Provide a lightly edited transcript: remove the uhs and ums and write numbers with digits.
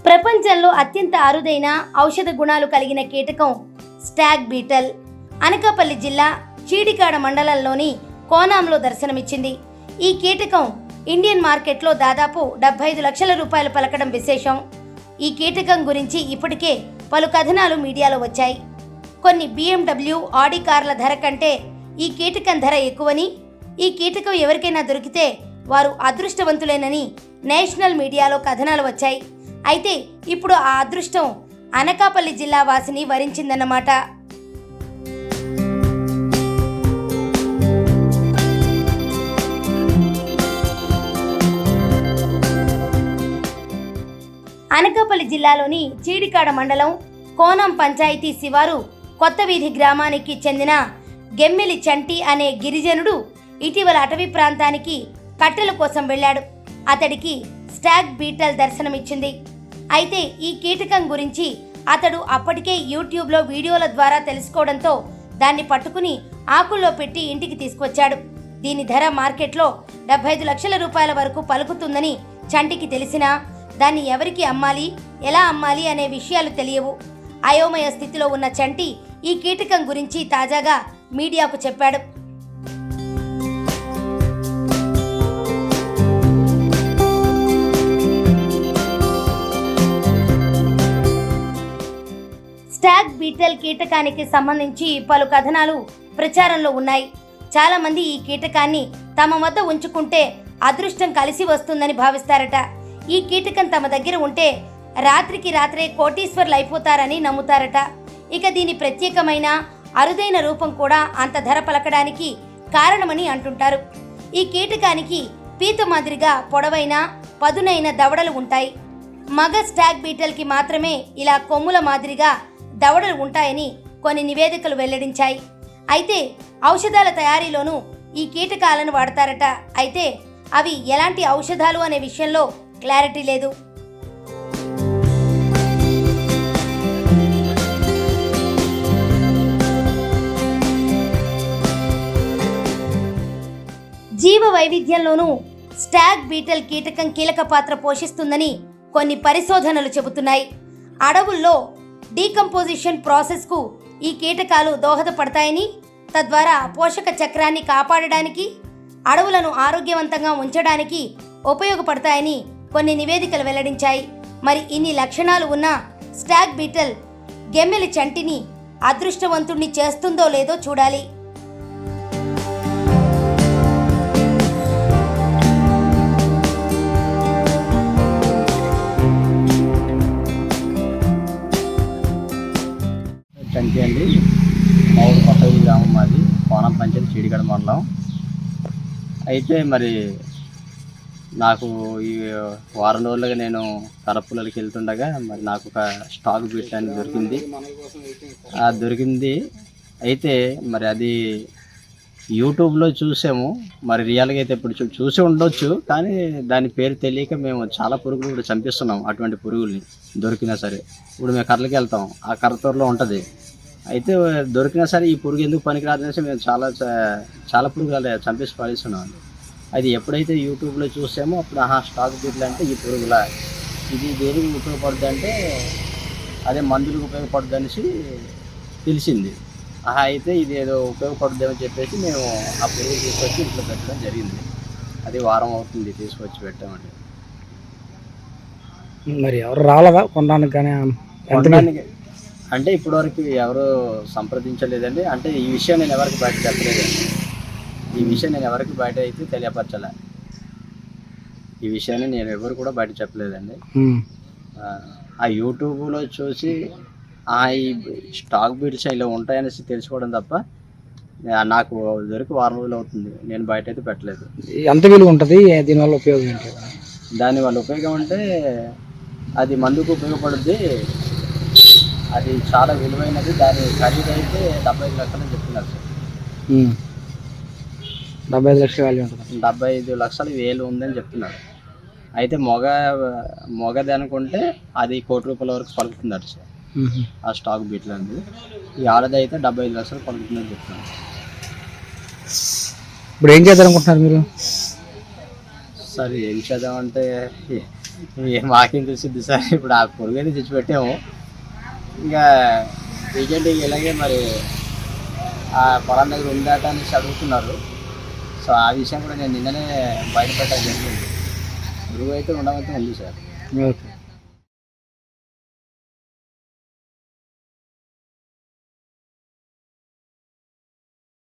ప్రపంచంలో అత్యంత అరుదైన ఔషధ గుణాలు కలిగిన కీటకం స్టాగ్ బీటల్ అనకాపల్లి జిల్లా చీడికాడ మండలంలోని కోనాంలో దర్శనమిచ్చింది. ఈ కీటకం ఇండియన్ మార్కెట్లో దాదాపు 75 లక్షల రూపాయలు పలకడం విశేషం. ఈ కీటకం గురించి ఇప్పటికే పలు కథనాలు మీడియాలో వచ్చాయి. కొన్ని BMW, ఆడి కార్ల ధర కంటే ఈ కీటకం ధర ఎక్కువని, ఈ కీటకం ఎవరికైనా దొరికితే వారు అదృష్టవంతులేనని నేషనల్ మీడియాలో కథనాలు వచ్చాయి. అయితే ఇప్పుడు ఆ అదృష్టం అనకాపల్లి జిల్లా వాసిని వరించిందన్నమాట. అనకాపల్లి జిల్లాలోని చీడికాడ మండలం కోనం పంచాయతీ శివారు కొత్త వీధి గ్రామానికి చెందిన గెమ్మెలి చంటి అనే గిరిజనుడు ఇటీవల అటవీ ప్రాంతానికి కట్టెల కోసం వెళ్ళాడు. అతడికి స్టాగ్ బీటల్ దర్శనమిచ్చింది. అయితే ఈ కీటకం గురించి అతడు అప్పటికే యూట్యూబ్లో వీడియోల ద్వారా తెలుసుకోవడంతో దాన్ని పట్టుకుని ఆకుల్లో పెట్టి ఇంటికి తీసుకొచ్చాడు. దీని ధర మార్కెట్లో 75 లక్షల రూపాయల వరకు పలుకుతుందని చంటికి తెలిసినా దాన్ని ఎవరికి అమ్మాలి, ఎలా అమ్మాలి అనే విషయాలు తెలియవు. అయోమయ స్థితిలో ఉన్న చంటి ఈ కీటకం గురించి తాజాగా మీడియాకు చెప్పాడు. స్టాగ్ బీటల్ కీటకానికి సంబంధించి పలు కథనాలు ప్రచారంలో ఉన్నాయి. చాలా మంది ఈ కీటకాన్ని తమ వద్ద ఉంచుకుంటే అదృష్టం కలిసి వస్తుందని భావిస్తారట. ఈ కీటకం తమ దగ్గర ఉంటే రాత్రికి రాత్రే కోటీశ్వర్లు అయిపోతారని నమ్ముతారట. ఇక దీని ప్రత్యేకమైన అరుదైన రూపం కూడా అంత ధర పలకడానికి కారణమని అంటుంటారు. ఈ కీటకానికి పీత మాదిరిగా పొడవైన పదునైన దవడలు ఉంటాయి. మగ స్టాగ్ బీటల్కి మాత్రమే ఇలా కొమ్ముల మాదిరిగా దవడలు ఉంటాయని కొన్ని నివేదికలు వెల్లడించాయి. అయితే ఔషధాల తయారీలోనూ ఈ కీటకాలను వాడతారట. అయితే అవి ఎలాంటి ఔషధాలు అనే విషయంలో క్లారిటీ లేదు. జీవ వైవిధ్యంలోనూ స్టాగ్ బీటల్ కీటకం కీలక పాత్ర పోషిస్తుందని కొన్ని పరిశోధనలు చెబుతున్నాయి. అడవుల్లో డీకంపోజిషన్ ప్రాసెస్కు ఈ కీటకాలు దోహదపడతాయని, తద్వారా పోషక చక్రాన్ని కాపాడడానికి, అడవులను ఆరోగ్యవంతంగా ఉంచడానికి ఉపయోగపడతాయని కొన్ని నివేదికలు వెల్లడించాయి. మరి ఇన్ని లక్షణాలు ఉన్న స్టాగ్ బీటల్ గెమ్మెలి చంటిని అదృష్టవంతుణ్ణి చేస్తుందో లేదో చూడాలి. చంటి అండి, మా ఊరు కొత్త గ్రామం, మాది కోనం పంచాయతీ చీడికాడ మండలం. అయితే మరి నాకు ఈ వారం రోజులుగా నేను కరపులకి వెళ్తుండగా మరి నాకు ఒక స్టాక్ బీట్ అని దొరికింది. అయితే మరి అది యూట్యూబ్లో చూసాము. మరి రియల్గా అయితే ఇప్పుడు చూసి ఉండొచ్చు, కానీ దాని పేరు తెలియక మేము చాలా పురుగులు కూడా చంపిస్తున్నాం. అటువంటి పురుగుల్ని దొరికినా సరే ఇప్పుడు మేము కర్రలకి వెళ్తాం, ఆ కర్రతోరలో ఉంటుంది. అయితే దొరికినా సరే ఈ పురుగు ఎందుకు పనికిరాదనేసి మేము చాలా పురుగులు చంపేసి పడేస్తున్నాం. అది ఎప్పుడైతే యూట్యూబ్లో చూసామో అప్పుడు స్టాక్ బీట్లు అంటే ఈ పురుగులా, ఇది దేనికి ఉపయోగపడుద్ది అంటే అదే మందులకు ఉపయోగపడుద్ది అనేసి తెలిసింది. అయితే ఇది ఏదో ఉపయోగపడుద్దేమని చెప్పేసి మేము ఆ పురుగు తీసుకొచ్చి ఇంట్లో పెట్టడం జరిగింది. అది వారం అవుతుంది తీసుకొచ్చి పెట్టామండి. మరి ఎవరు రాలేదా కొనడానికి? కానీ కొనడానికి అంటే ఇప్పటివరకు ఎవరు సంప్రదించలేదండి. అంటే ఈ విషయం నేను ఎవరికి బయట చెప్పలేదండి. ఈ విషయం నేను ఎవరికి బయట అయితే తెలియపరచలే. ఈ విషయాన్ని నేను ఎవరు కూడా బయట చెప్పలేదండి. ఆ యూట్యూబ్లో చూసి ఈ స్టాక్ బీట్స్ ఇలా ఉంటాయనేసి తెలుసుకోవడం తప్ప నాకు దొరికి వారం రోజులు అవుతుంది. నేను బయట అయితే పెట్టలేదు. ఎంత విలువ ఉంటుంది దీనివల్ల? ఉపయోగం ఏంటి? దానివల్ల ఉపయోగం అంటే అది మందుకు ఉపయోగపడుద్ది. అది చాలా విలువైనది. దాని ఖరీదు అయితే 75 లక్షలు అని చెప్తున్నారు సార్. 75 లక్షల వాల్యూ ఉంటుంది. 75 లక్షలు వేలు ఉందని చెప్తున్నారు. అయితే మొగది అనుకుంటే అది ₹1 కోటి వరకు పలుకుతున్నారు సార్. ఆ స్టాక్ బీట్లు అండి. ఈ ఆడది అయితే 75 లక్షలు పలుకుతుందని చెప్తున్నాను. ఇప్పుడు ఏం చేద్దాం అనుకుంటున్నారు మీరు? సార్ ఏం చేద్దామంటే మాకేం తెలిసింది సార్. ఇప్పుడు ఆ పొరుగు అయితే తెచ్చిపెట్టాము. ఇంకా రీజెంట్ ఇలాగే మరి ఆ పొలం దగ్గర ఉందాట అనేసి అడుగుతున్నారు. సో ఆ విషయం కూడా నేను నిన్ననే బయటపెట్టడం జరిగింది. పొరుగు అయితే ఉండమైతే ఉంది సార్. ఓకే.